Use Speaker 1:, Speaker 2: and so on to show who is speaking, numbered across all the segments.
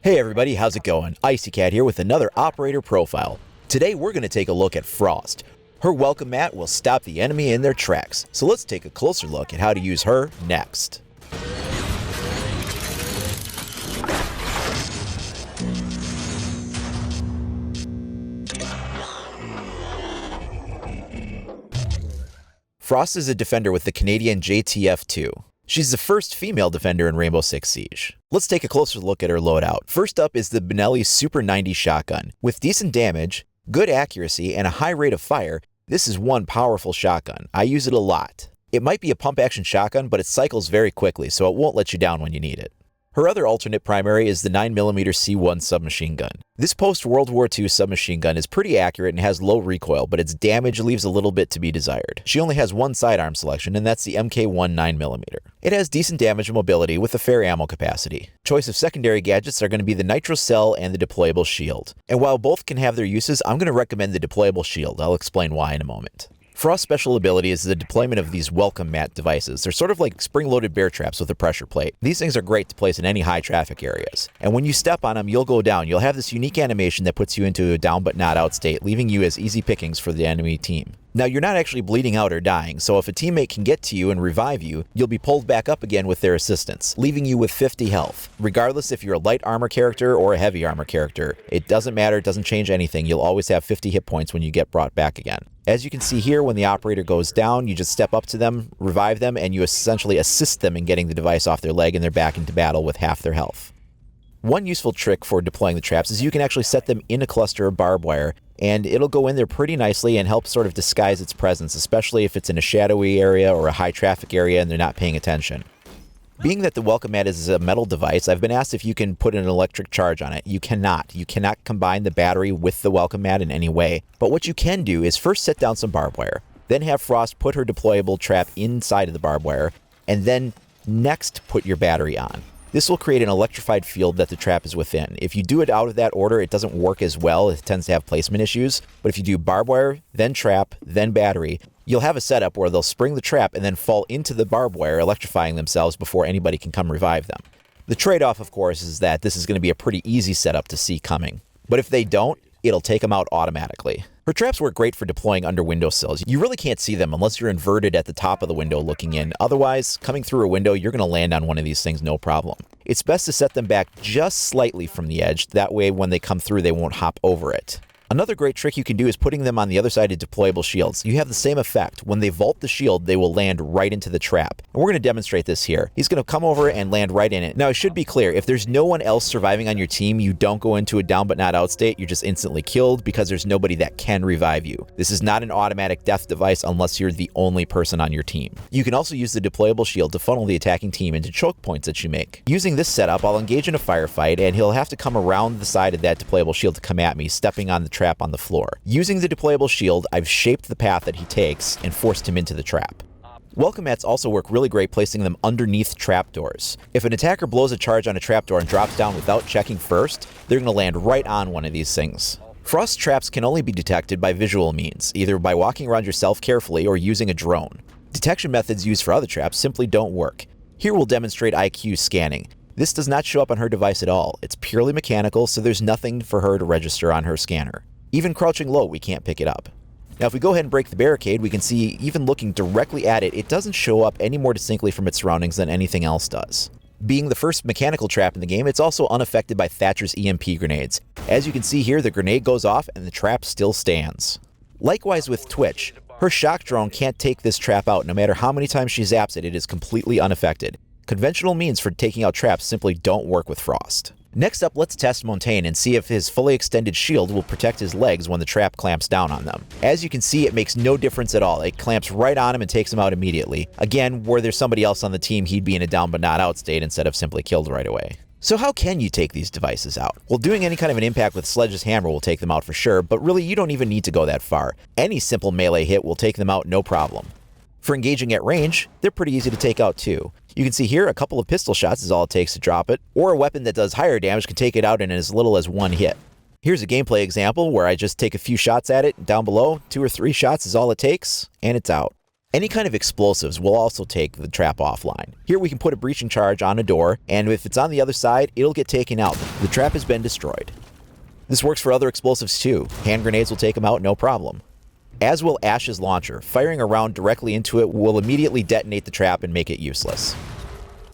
Speaker 1: Hey everybody, how's it going? IcyCat here with another operator profile. Today we're going to take a look at Frost. Her welcome mat will stop the enemy in their tracks, so let's take a closer look at how to use her next. Frost is a defender with the Canadian JTF-2. She's the first female defender in Rainbow Six Siege. Let's take a closer look at her loadout. First up is the Benelli Super 90 shotgun. With decent damage, good accuracy, and a high rate of fire, this is one powerful shotgun. I use it a lot. It might be a pump action shotgun, but it cycles very quickly, so it won't let you down when you need it. Her other alternate primary is the 9mm C1 submachine gun. This post-World War II submachine gun is pretty accurate and has low recoil, but its damage leaves a little bit to be desired. She only has one sidearm selection, and that's the MK1 9mm. It has decent damage and mobility with a fair ammo capacity. Choice of secondary gadgets are going to be the nitro cell and the deployable shield. And while both can have their uses, I'm going to recommend the deployable shield. I'll explain why in a moment. Frost's special ability is the deployment of these welcome mat devices. They're sort of like spring-loaded bear traps with a pressure plate. These things are great to place in any high traffic areas. And when you step on them, you'll go down. You'll have this unique animation that puts you into a down but not out state, leaving you as easy pickings for the enemy team. Now, you're not actually bleeding out or dying, so if a teammate can get to you and revive you, you'll be pulled back up again with their assistance, leaving you with 50 health. Regardless if you're a light armor character or a heavy armor character, it doesn't matter, it doesn't change anything. You'll always have 50 hit points when you get brought back again. As you can see here, when the operator goes down, you just step up to them, revive them, and you essentially assist them in getting the device off their leg and they're back into battle with half their health. One useful trick for deploying the traps is you can actually set them in a cluster of barbed wire, and it'll go in there pretty nicely and help sort of disguise its presence, especially if it's in a shadowy area or a high traffic area and they're not paying attention. Being that the welcome mat is a metal device, I've been asked if you can put an electric charge on it. You cannot. You cannot combine the battery with the welcome mat in any way. But what you can do is first set down some barbed wire, then have Frost put her deployable trap inside of the barbed wire, and then next put your battery on. This will create an electrified field that the trap is within. If you do it out of that order, it doesn't work as well. It tends to have placement issues. But if you do barbed wire, then trap, then battery, you'll have a setup where they'll spring the trap and then fall into the barbed wire, electrifying themselves before anybody can come revive them. The trade-off, of course, is that this is going to be a pretty easy setup to see coming. But if they don't, it'll take them out automatically. Her traps work great for deploying under windowsills. You really can't see them unless you're inverted at the top of the window looking in. Otherwise, coming through a window, you're going to land on one of these things no problem. It's best to set them back just slightly from the edge. That way, when they come through, they won't hop over it. Another great trick you can do is putting them on the other side of deployable shields. You have the same effect. When they vault the shield, they will land right into the trap. And we're going to demonstrate this here. He's going to come over and land right in it. Now, it should be clear, if there's no one else surviving on your team, you don't go into a down but not out state. You're just instantly killed because there's nobody that can revive you. This is not an automatic death device unless you're the only person on your team. You can also use the deployable shield to funnel the attacking team into choke points that you make. Using this setup, I'll engage in a firefight, and he'll have to come around the side of that deployable shield to come at me, stepping on the trap on the floor. Using the deployable shield, I've shaped the path that he takes and forced him into the trap. Welcome mats also work really great placing them underneath trapdoors. If an attacker blows a charge on a trapdoor and drops down without checking first, they're going to land right on one of these things. Frost traps can only be detected by visual means, either by walking around yourself carefully or using a drone. Detection methods used for other traps simply don't work. Here we'll demonstrate IQ scanning. This does not show up on her device at all. It's purely mechanical, so there's nothing for her to register on her scanner. Even crouching low, we can't pick it up. Now, if we go ahead and break the barricade, we can see even looking directly at it, it doesn't show up any more distinctly from its surroundings than anything else does. Being the first mechanical trap in the game, it's also unaffected by Thatcher's EMP grenades. As you can see here, the grenade goes off and the trap still stands. Likewise with Twitch, her shock drone can't take this trap out. No matter how many times she zaps it, it is completely unaffected. Conventional means for taking out traps simply don't work with Frost. Next up, let's test Montaigne and see if his fully extended shield will protect his legs when the trap clamps down on them. As you can see, it makes no difference at all. It clamps right on him and takes him out immediately. Again, were there somebody else on the team, he'd be in a down but not out state instead of simply killed right away. So how can you take these devices out? Well, doing any kind of an impact with Sledge's hammer will take them out for sure, but really you don't even need to go that far. Any simple melee hit will take them out no problem. For engaging at range, they're pretty easy to take out too. You can see here a couple of pistol shots is all it takes to drop it, or a weapon that does higher damage can take it out in as little as one hit. Here's a gameplay example where I just take a few shots at it. Down below, 2 or 3 shots is all it takes, and it's out. Any kind of explosives will also take the trap offline. Here we can put a breaching charge on a door, and if it's on the other side, it'll get taken out. The trap has been destroyed. This works for other explosives too. Hand grenades will take them out, no problem. As will Ash's launcher. Firing a round directly into it will immediately detonate the trap and make it useless.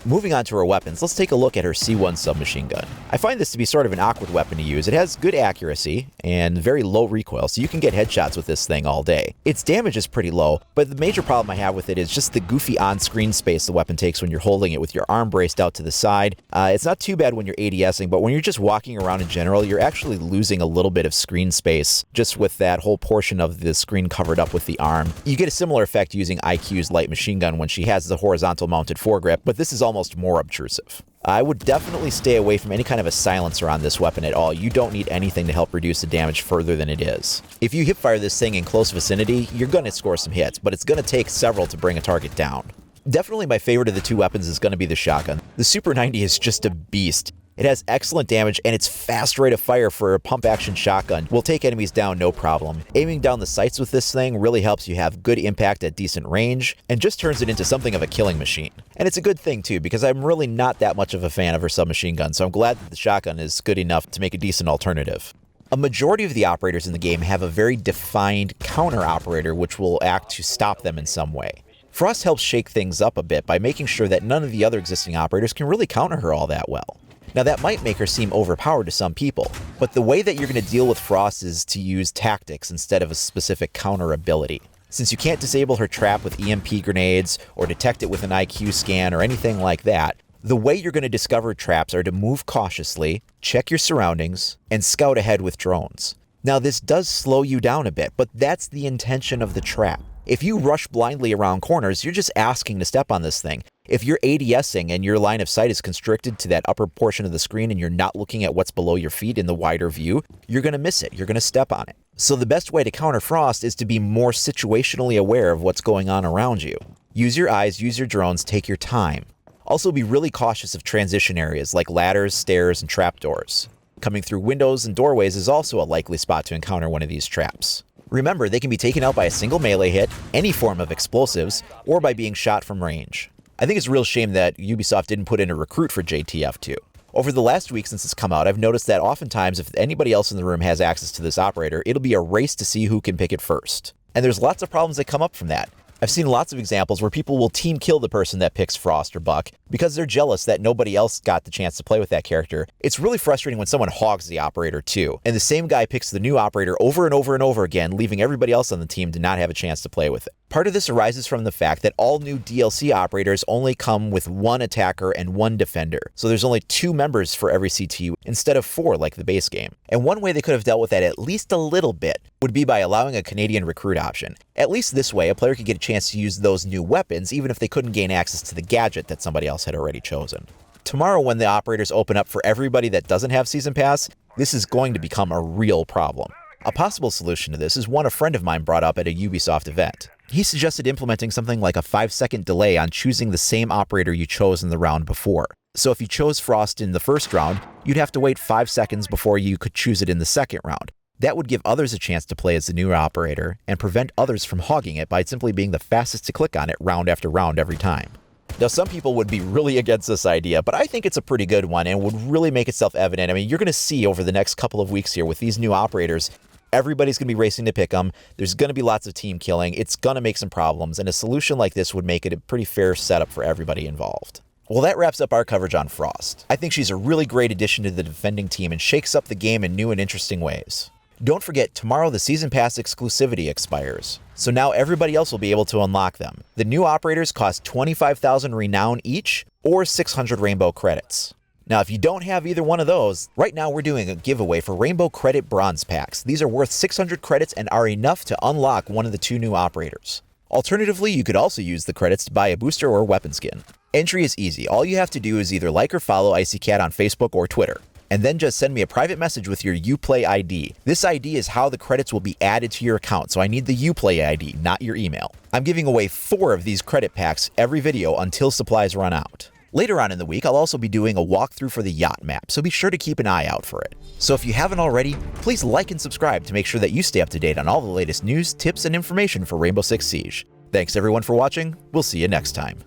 Speaker 1: Moving on to her weapons, let's take a look at her C1 submachine gun. I find this to be sort of an awkward weapon to use. It has good accuracy and very low recoil, so you can get headshots with this thing all day. Its damage is pretty low, but the major problem I have with it is just the goofy on-screen space the weapon takes when you're holding it with your arm braced out to the side. It's not too bad when you're ADSing, but when you're just walking around in general, you're actually losing a little bit of screen space just with that whole portion of the screen covered up with the arm. You get a similar effect using IQ's light machine gun when she has the horizontal mounted foregrip, but this is almost more obtrusive. I would definitely stay away from any kind of a silencer on this weapon at all. You don't need anything to help reduce the damage further than it is. If you hipfire this thing in close vicinity, you're going to score some hits, but it's going to take several to bring a target down. Definitely my favorite of the two weapons is going to be the shotgun. The Super 90 is just a beast. It has excellent damage, and its fast rate of fire for a pump-action shotgun will take enemies down no problem. Aiming down the sights with this thing really helps you have good impact at decent range, and just turns it into something of a killing machine. And it's a good thing too, because I'm really not that much of a fan of her submachine gun, so I'm glad that the shotgun is good enough to make a decent alternative. A majority of the operators in the game have a very defined counter operator which will act to stop them in some way. Frost helps shake things up a bit by making sure that none of the other existing operators can really counter her all that well. Now that might make her seem overpowered to some people, but the way that you're going to deal with Frost is to use tactics instead of a specific counter ability. Since you can't disable her trap with EMP grenades or detect it with an IQ scan or anything like that, the way you're going to discover traps are to move cautiously, check your surroundings, and scout ahead with drones. Now this does slow you down a bit, but that's the intention of the trap. If you rush blindly around corners, you're just asking to step on this thing. If you're ADSing and your line of sight is constricted to that upper portion of the screen and you're not looking at what's below your feet in the wider view, you're going to miss it. You're going to step on it. So the best way to counter Frost is to be more situationally aware of what's going on around you. Use your eyes, use your drones, take your time. Also be really cautious of transition areas like ladders, stairs, and trapdoors. Coming through windows and doorways is also a likely spot to encounter one of these traps. Remember, they can be taken out by a single melee hit, any form of explosives, or by being shot from range. I think it's a real shame that Ubisoft didn't put in a recruit for JTF2. Over the last week since it's come out, I've noticed that oftentimes if anybody else in the room has access to this operator, it'll be a race to see who can pick it first. And there's lots of problems that come up from that. I've seen lots of examples where people will team kill the person that picks Frost or Buck because they're jealous that nobody else got the chance to play with that character. It's really frustrating when someone hogs the operator too, and the same guy picks the new operator over and over and over again, leaving everybody else on the team to not have a chance to play with it. Part of this arises from the fact that all new DLC operators only come with one attacker and one defender, so there's only 2 members for every CTU instead of 4 like the base game. And one way they could have dealt with that at least a little bit would be by allowing a Canadian recruit option. At least this way, a player could get a chance to use those new weapons even if they couldn't gain access to the gadget that somebody else had already chosen. Tomorrow, when the operators open up for everybody that doesn't have Season Pass, this is going to become a real problem. A possible solution to this is one a friend of mine brought up at a Ubisoft event. He suggested implementing something like a 5-second delay on choosing the same operator you chose in the round before. So if you chose Frost in the first round, you'd have to wait 5 seconds before you could choose it in the second round. That would give others a chance to play as the new operator and prevent others from hogging it by simply being the fastest to click on it round after round every time. Now, some people would be really against this idea, but I think it's a pretty good one and would really make itself evident. I mean, you're going to see over the next couple of weeks here with these new operators, everybody's going to be racing to pick them. There's going to be lots of team killing. It's going to make some problems, and a solution like this would make it a pretty fair setup for everybody involved. Well, that wraps up our coverage on Frost. I think she's a really great addition to the defending team and shakes up the game in new and interesting ways. Don't forget, tomorrow the Season Pass exclusivity expires, so now everybody else will be able to unlock them. The new operators cost 25,000 renown each, or 600 rainbow credits. Now, if you don't have either one of those, right now we're doing a giveaway for Rainbow Credit Bronze Packs. These are worth 600 credits and are enough to unlock one of the 2 new operators. Alternatively, you could also use the credits to buy a booster or weapon skin. Entry is easy. All you have to do is either like or follow IcyCat on Facebook or Twitter, and then just send me a private message with your Uplay ID. This ID is how the credits will be added to your account, so I need the Uplay ID, not your email. I'm giving away 4 of these credit packs every video until supplies run out. Later on in the week, I'll also be doing a walkthrough for the yacht map, so be sure to keep an eye out for it. So if you haven't already, please like and subscribe to make sure that you stay up to date on all the latest news, tips, and information for Rainbow Six Siege. Thanks everyone for watching, we'll see you next time.